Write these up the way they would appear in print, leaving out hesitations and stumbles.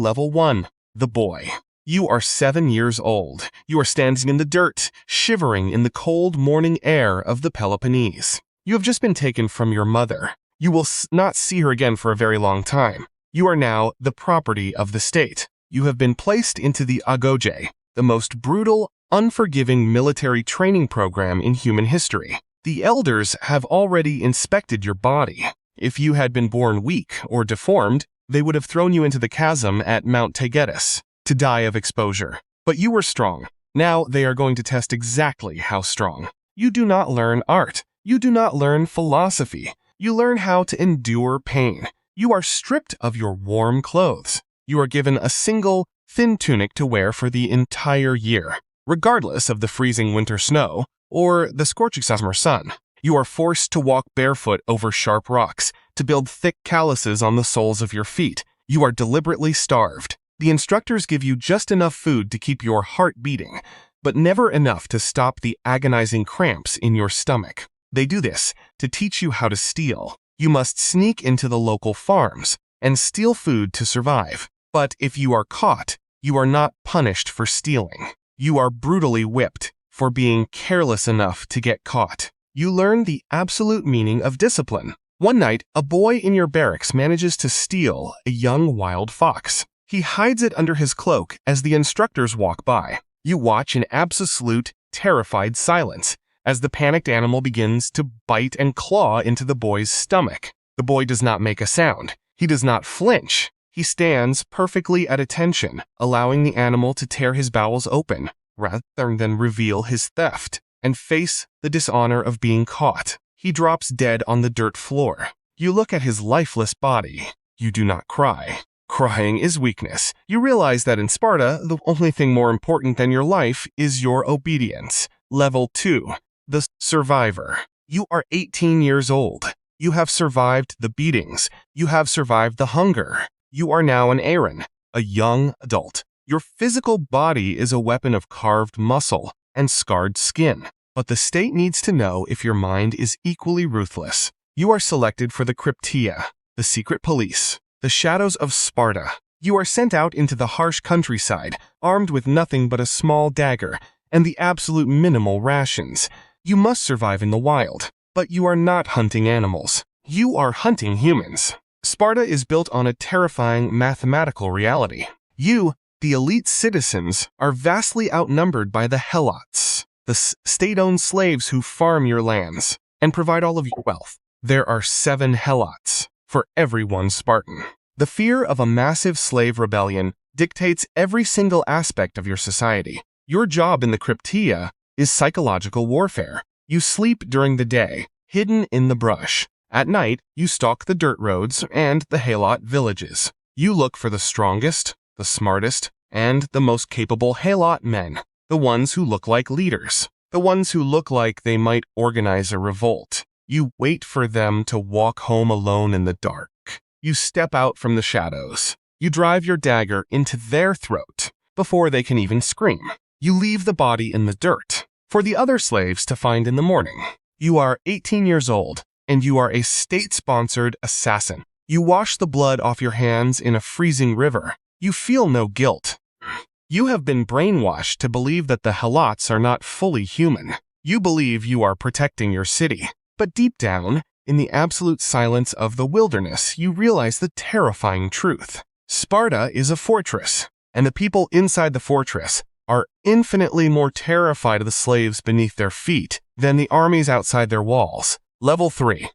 Level 1. The Boy. You are 7 years old. You are standing in the dirt, shivering in the cold morning air of the Peloponnese. You have just been taken from your mother. You will not see her again for a very long time. You are now the property of the state. You have been placed into the Agoge, the most brutal, unforgiving military training program in human history. The elders have already inspected your body. If you had been born weak or deformed, they would have thrown you into the chasm at Mount Taygetus to die of exposure. But you were strong. Now they are going to test exactly how strong. You do not learn art. You do not learn philosophy. You learn how to endure pain. You are stripped of your warm clothes. You are given a single, thin tunic to wear for the entire year, regardless of the freezing winter snow or the scorching summer sun. You are forced to walk barefoot over sharp rocks, to build thick calluses on the soles of your feet. You are deliberately starved. The instructors give you just enough food to keep your heart beating, but never enough to stop the agonizing cramps in your stomach. They do this to teach you how to steal. You must sneak into the local farms and steal food to survive. But if you are caught, you are not punished for stealing. You are brutally whipped for being careless enough to get caught. You learn the absolute meaning of discipline. One night, a boy in your barracks manages to steal a young wild fox. He hides it under his cloak as the instructors walk by. You watch in absolute, terrified silence as the panicked animal begins to bite and claw into the boy's stomach. The boy does not make a sound. He does not flinch. He stands perfectly at attention, allowing the animal to tear his bowels open, rather than reveal his theft and face the dishonor of being caught. He drops dead on the dirt floor. You look at his lifeless body. You do not cry. Crying is weakness. You realize that in Sparta, the only thing more important than your life is your obedience. Level 2. The Survivor. You are 18 years old. You have survived the beatings. You have survived the hunger. You are now an Aaron, a young adult. Your physical body is a weapon of carved muscle and scarred skin. But the state needs to know if your mind is equally ruthless. You are selected for the Cryptia, the secret police, the shadows of Sparta. You are sent out into the harsh countryside, armed with nothing but a small dagger and the absolute minimal rations. You must survive in the wild, but you are not hunting animals. You are hunting humans. Sparta is built on a terrifying mathematical reality. You, the elite citizens, are vastly outnumbered by the helots, the state-owned slaves who farm your lands and provide all of your wealth. There are 7 helots for every one Spartan. The fear of a massive slave rebellion dictates every single aspect of your society. Your job in the Cryptia is psychological warfare. You sleep during the day, hidden in the brush. At night, you stalk the dirt roads and the helot villages. You look for the strongest, the smartest, and the most capable helot men, the ones who look like leaders, the ones who look like they might organize a revolt. You wait for them to walk home alone in the dark. You step out from the shadows. You drive your dagger into their throat before they can even scream. You leave the body in the dirt for the other slaves to find in the morning. You are 18 years old, and you are a state-sponsored assassin. You wash the blood off your hands in a freezing river. You feel no guilt. You have been brainwashed to believe that the helots are not fully human. You believe you are protecting your city. But deep down, in the absolute silence of the wilderness, you realize the terrifying truth. Sparta is a fortress, and the people inside the fortress are infinitely more terrified of the slaves beneath their feet than the armies outside their walls. Level 3.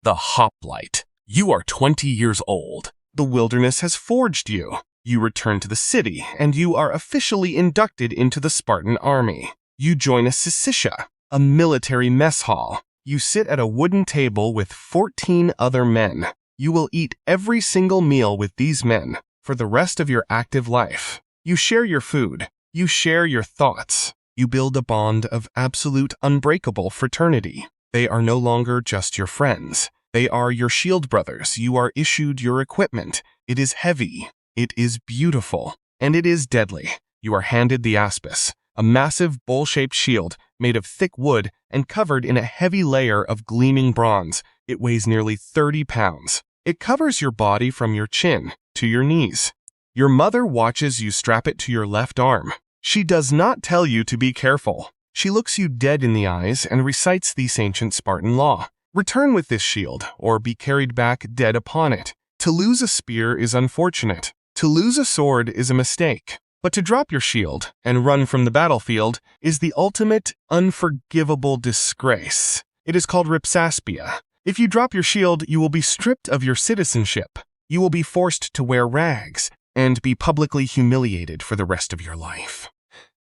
The Hoplite. You are 20 years old. The wilderness has forged you. You return to the city, and you are officially inducted into the Spartan Army. You join a syssitia, a military mess hall. You sit at a wooden table with 14 other men. You will eat every single meal with these men for the rest of your active life. You share your food. You share your thoughts. You build a bond of absolute unbreakable fraternity. They are no longer just your friends. They are your shield brothers. You are issued your equipment. It is heavy. It is beautiful. And it is deadly. You are handed the aspis, a massive bowl-shaped shield made of thick wood and covered in a heavy layer of gleaming bronze. It weighs nearly 30 pounds. It covers your body from your chin to your knees. Your mother watches you strap it to your left arm. She does not tell you to be careful. She looks you dead in the eyes and recites this ancient Spartan law. Return with this shield, or be carried back dead upon it. To lose a spear is unfortunate. To lose a sword is a mistake. But to drop your shield and run from the battlefield is the ultimate, unforgivable disgrace. It is called ripsaspia. If you drop your shield, you will be stripped of your citizenship. You will be forced to wear rags and be publicly humiliated for the rest of your life.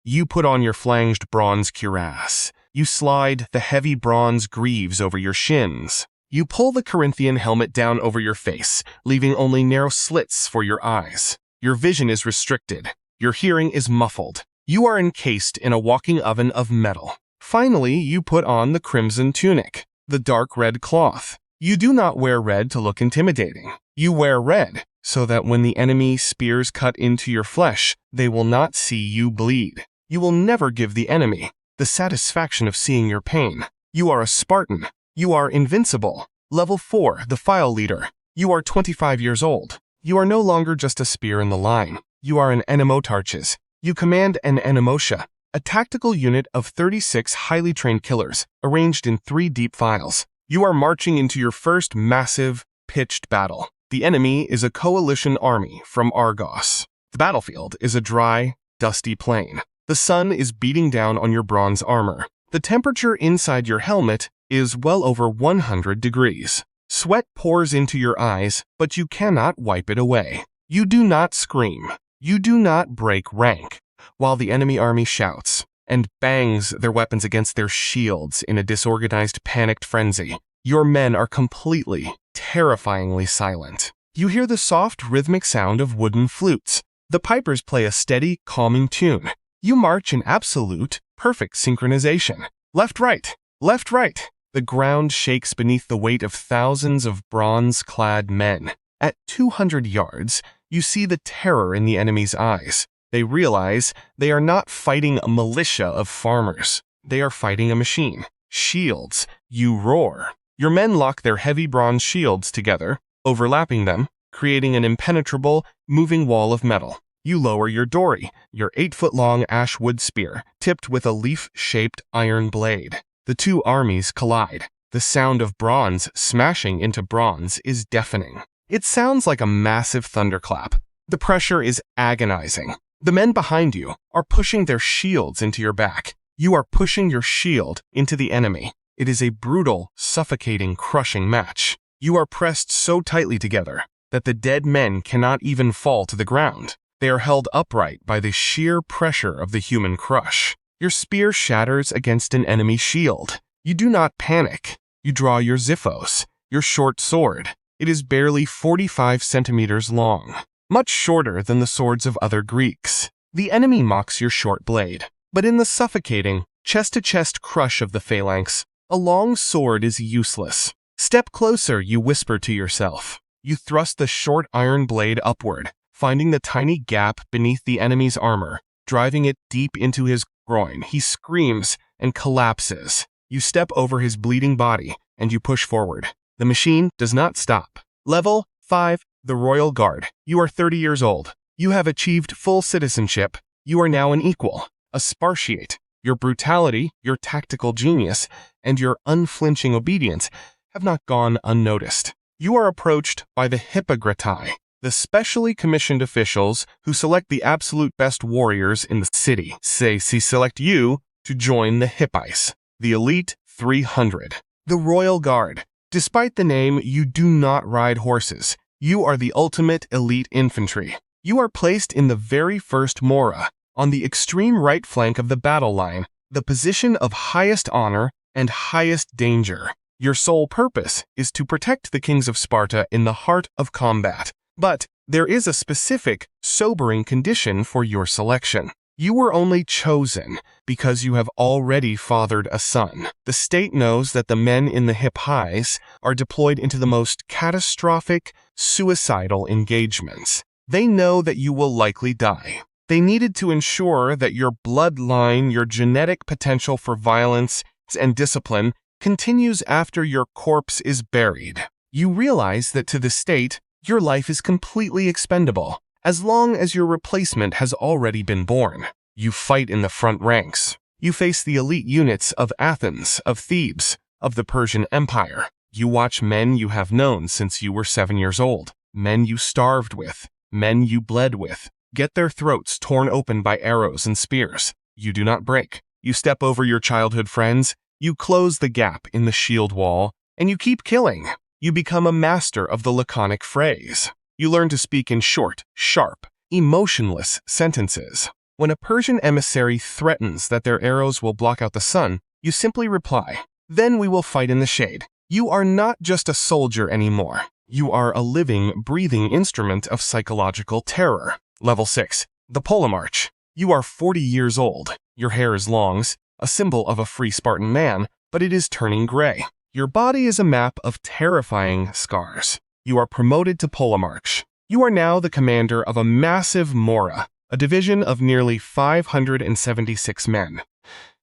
You put on your flanged bronze cuirass. You slide the heavy bronze greaves over your shins. You pull the Corinthian helmet down over your face, leaving only narrow slits for your eyes. Your vision is restricted. Your hearing is muffled. You are encased in a walking oven of metal. Finally, you put on the crimson tunic, the dark red cloth. You do not wear red to look intimidating. You wear red so that when the enemy spears cut into your flesh, they will not see you bleed. You will never give the enemy the satisfaction of seeing your pain. You are a Spartan. You are invincible. Level 4, the file leader. You are 25 years old. You are no longer just a spear in the line. You are an enemotarches. You command an enemosha, a tactical unit of 36 highly trained killers, arranged in 3 deep files. You are marching into your first massive, pitched battle. The enemy is a coalition army from Argos. The battlefield is a dry, dusty plain. The sun is beating down on your bronze armor. The temperature inside your helmet is well over 100 degrees. Sweat pours into your eyes, but you cannot wipe it away. You do not scream. You do not break rank, while the enemy army shouts and bangs their weapons against their shields in a disorganized, panicked frenzy. Your men are completely, terrifyingly silent. You hear the soft, rhythmic sound of wooden flutes. The pipers play a steady, calming tune. You march in absolute, perfect synchronization. Left, right, left, right. The ground shakes beneath the weight of thousands of bronze-clad men. At 200 yards, you see the terror in the enemy's eyes. They realize they are not fighting a militia of farmers. They are fighting a machine. Shields. You roar. Your men lock their heavy bronze shields together, overlapping them, creating an impenetrable, moving wall of metal. You lower your dory, your 8-foot-long ash-wood spear, tipped with a leaf-shaped iron blade. The two armies collide. The sound of bronze smashing into bronze is deafening. It sounds like a massive thunderclap. The pressure is agonizing. The men behind you are pushing their shields into your back. You are pushing your shield into the enemy. It is a brutal, suffocating, crushing match. You are pressed so tightly together that the dead men cannot even fall to the ground. They are held upright by the sheer pressure of the human crush. Your spear shatters against an enemy shield. You do not panic. You draw your xiphos, your short sword. It is barely 45 centimeters long, much shorter than the swords of other Greeks. The enemy mocks your short blade, but in the suffocating, chest-to-chest crush of the phalanx, a long sword is useless. Step closer, you whisper to yourself. You thrust the short iron blade upward, finding the tiny gap beneath the enemy's armor, driving it deep into his groin. He screams and collapses. You step over his bleeding body, and you push forward. The machine does not stop. Level 5, the Royal Guard. You are 30 years old. You have achieved full citizenship. You are now an equal, a Spartiate. Your brutality, your tactical genius, and your unflinching obedience have not gone unnoticed. You are approached by the Hippograti, the specially commissioned officials who select the absolute best warriors in the city. They select you to join the Hippies, the Elite 300. The Royal Guard. Despite the name, you do not ride horses. You are the ultimate elite infantry. You are placed in the very first mora, on the extreme right flank of the battle line, the position of highest honor and highest danger. Your sole purpose is to protect the kings of Sparta in the heart of combat. But there is a specific, sobering condition for your selection. You were only chosen because you have already fathered a son. The state knows that the men in the Hippies are deployed into the most catastrophic, suicidal engagements. They know that you will likely die. They needed to ensure that your bloodline, your genetic potential for violence and discipline, continues after your corpse is buried. You realize that to the state, your life is completely expendable. as long as your replacement has already been born. You fight in the front ranks. You face the elite units of Athens, of Thebes, of the Persian Empire. You watch men you have known since you were 7 years old, men you starved with, men you bled with, get their throats torn open by arrows and spears. You do not break. You step over your childhood friends, you close the gap in the shield wall, and you keep killing. You become a master of the laconic phrase. You learn to speak in short, sharp, emotionless sentences. When a Persian emissary threatens that their arrows will block out the sun, you simply reply, "Then we will fight in the shade." You are not just a soldier anymore. You are a living, breathing instrument of psychological terror. Level 6. The Polemarch. You are 40 years old. Your hair is long, a symbol of a free Spartan man, but it is turning gray. Your body is a map of terrifying scars. You are promoted to Polemarch. You are now the commander of a massive Mora, a division of nearly 576 men.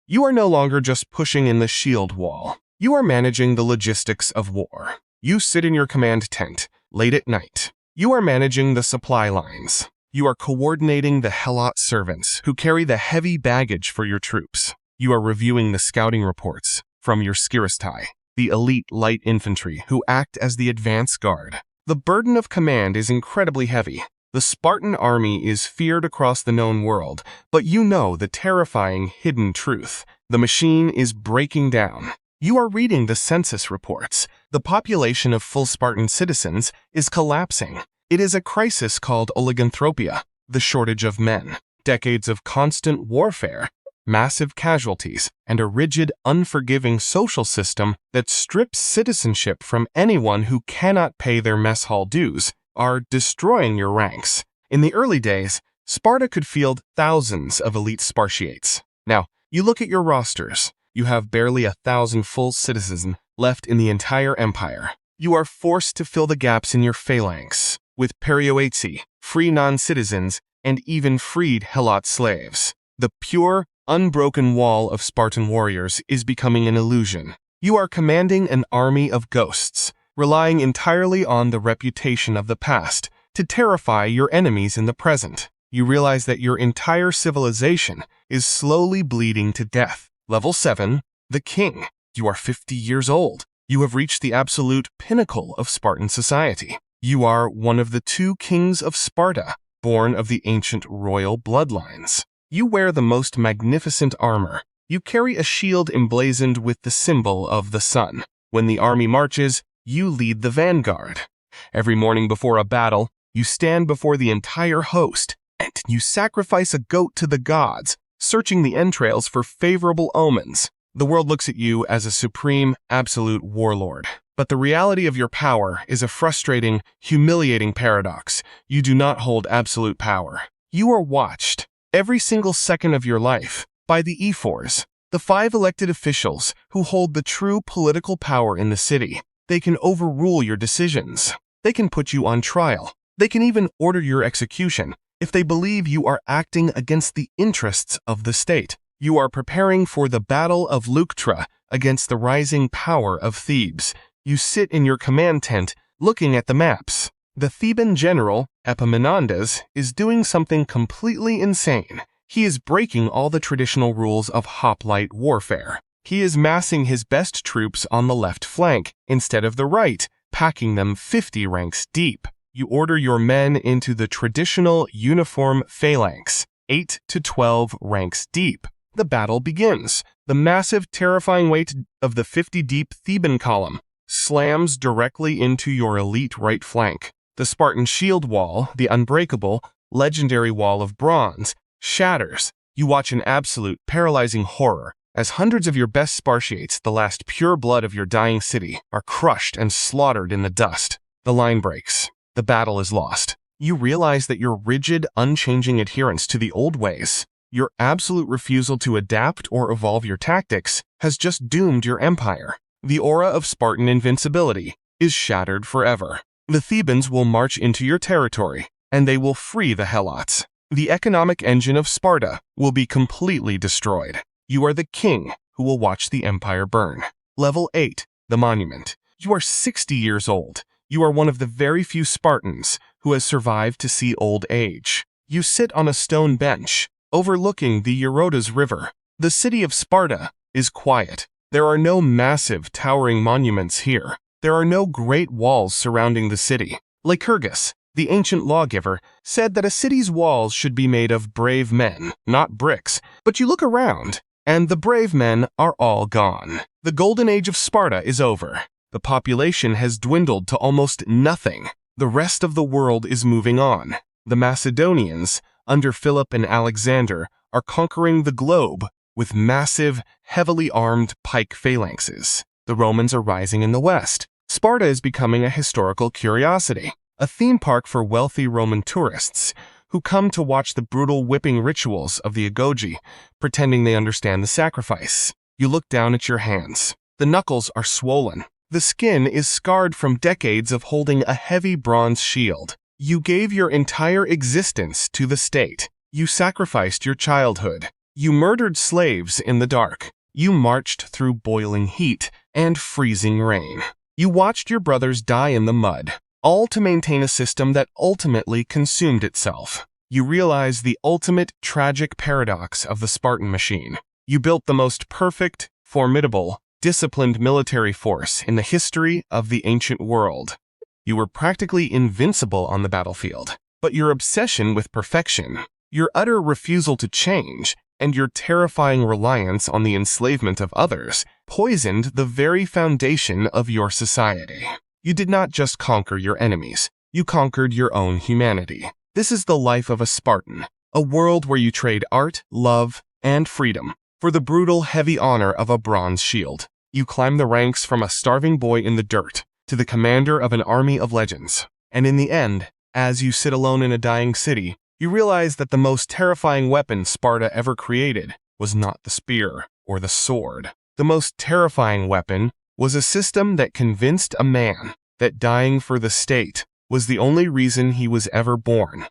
You are no longer just pushing in the shield wall. You are managing the logistics of war. You sit in your command tent, late at night. You are managing the supply lines. You are coordinating the Helot servants who carry the heavy baggage for your troops. You are reviewing the scouting reports from your Skiristai, the elite light infantry who act as the advance guard. The burden of command is incredibly heavy. The Spartan Army is feared across the known world, but you know the terrifying hidden truth. The machine is breaking down. You are reading the census reports. The population of full Spartan citizens is collapsing. It is a crisis called oliganthropia, the shortage of men. Decades of constant warfare, massive casualties, and a rigid, unforgiving social system that strips citizenship from anyone who cannot pay their mess hall dues are destroying your ranks. In the early days, Sparta could field thousands of elite Spartiates. Now, you look at your rosters. You have barely 1,000 full citizens left in the entire empire. You are forced to fill the gaps in your phalanx with perioetsi, free non-citizens, and even freed Helot slaves. The pure, unbroken wall of Spartan warriors is becoming an illusion. You are commanding an army of ghosts, relying entirely on the reputation of the past to terrify your enemies in the present. You realize that your entire civilization is slowly bleeding to death. Level 7. The King. You are 50 years old. You have reached the absolute pinnacle of Spartan society. You are one of the 2 kings of Sparta, born of the ancient royal bloodlines. You wear the most magnificent armor. You carry a shield emblazoned with the symbol of the sun. When the army marches, you lead the vanguard. Every morning before a battle, you stand before the entire host, and you sacrifice a goat to the gods, searching the entrails for favorable omens. The world looks at you as a supreme, absolute warlord. But the reality of your power is a frustrating, humiliating paradox. You do not hold absolute power. You are watched, every single second of your life, by the E4s, the 5 elected officials who hold the true political power in the city. They can overrule your decisions. They can put you on trial. They can even order your execution if they believe you are acting against the interests of the state. You are preparing for the Battle of Leuctra against the rising power of Thebes. You sit in your command tent looking at the maps. The Theban general, Epaminondas, is doing something completely insane. He is breaking all the traditional rules of hoplite warfare. He is massing his best troops on the left flank instead of the right, packing them 50 ranks deep. You order your men into the traditional uniform phalanx, 8 to 12 ranks deep. The battle begins. The massive, terrifying weight of the 50-deep Theban column slams directly into your elite right flank. The Spartan shield wall, the unbreakable, legendary wall of bronze, shatters. You watch an absolute, paralyzing horror as hundreds of your best Spartiates, the last pure blood of your dying city, are crushed and slaughtered in the dust. The line breaks. The battle is lost. You realize that your rigid, unchanging adherence to the old ways, your absolute refusal to adapt or evolve your tactics, has just doomed your empire. The aura of Spartan invincibility is shattered forever. The Thebans will march into your territory, and they will free the Helots. The economic engine of Sparta will be completely destroyed. You are the king who will watch the empire burn. Level 8. The Monument. You are 60 years old. You are one of the very few Spartans who who has survived to see old age. You sit on a stone bench, overlooking the Eurotas River. The city of Sparta is quiet. There are no massive, towering monuments here. There are no great walls surrounding the city. Lycurgus, the ancient lawgiver, said that a city's walls should be made of brave men, not bricks. But you look around, and the brave men are all gone. The golden age of Sparta is over. The population has dwindled to almost nothing. The rest of the world is moving on. The Macedonians, under Philip and Alexander, are conquering the globe with massive, heavily armed pike phalanxes. The Romans are rising in the west. Sparta is becoming a historical curiosity, a theme park for wealthy Roman tourists who come to watch the brutal whipping rituals of the agoge, pretending they understand the sacrifice. You look down at your hands. The knuckles are swollen. The skin is scarred from decades of holding a heavy bronze shield. You gave your entire existence to the state. You sacrificed your childhood. You murdered slaves in the dark. You marched through boiling heat and freezing rain. You watched your brothers die in the mud, all to maintain a system that ultimately consumed itself. You realize the ultimate tragic paradox of the Spartan machine. You built the most perfect, formidable, disciplined military force in the history of the ancient world. You were practically invincible on the battlefield, but your obsession with perfection, your utter refusal to change, and your terrifying reliance on the enslavement of others poisoned the very foundation of your society. You did not just conquer your enemies, you conquered your own humanity. This is the life of a Spartan, a world where you trade art, love, and freedom for the brutal, heavy honor of a bronze shield. You climb the ranks from a starving boy in the dirt to the commander of an army of legends. And in the end, as you sit alone in a dying city, you realize that the most terrifying weapon Sparta ever created was not the spear or the sword. The most terrifying weapon was a system that convinced a man that dying for the state was the only reason he was ever born.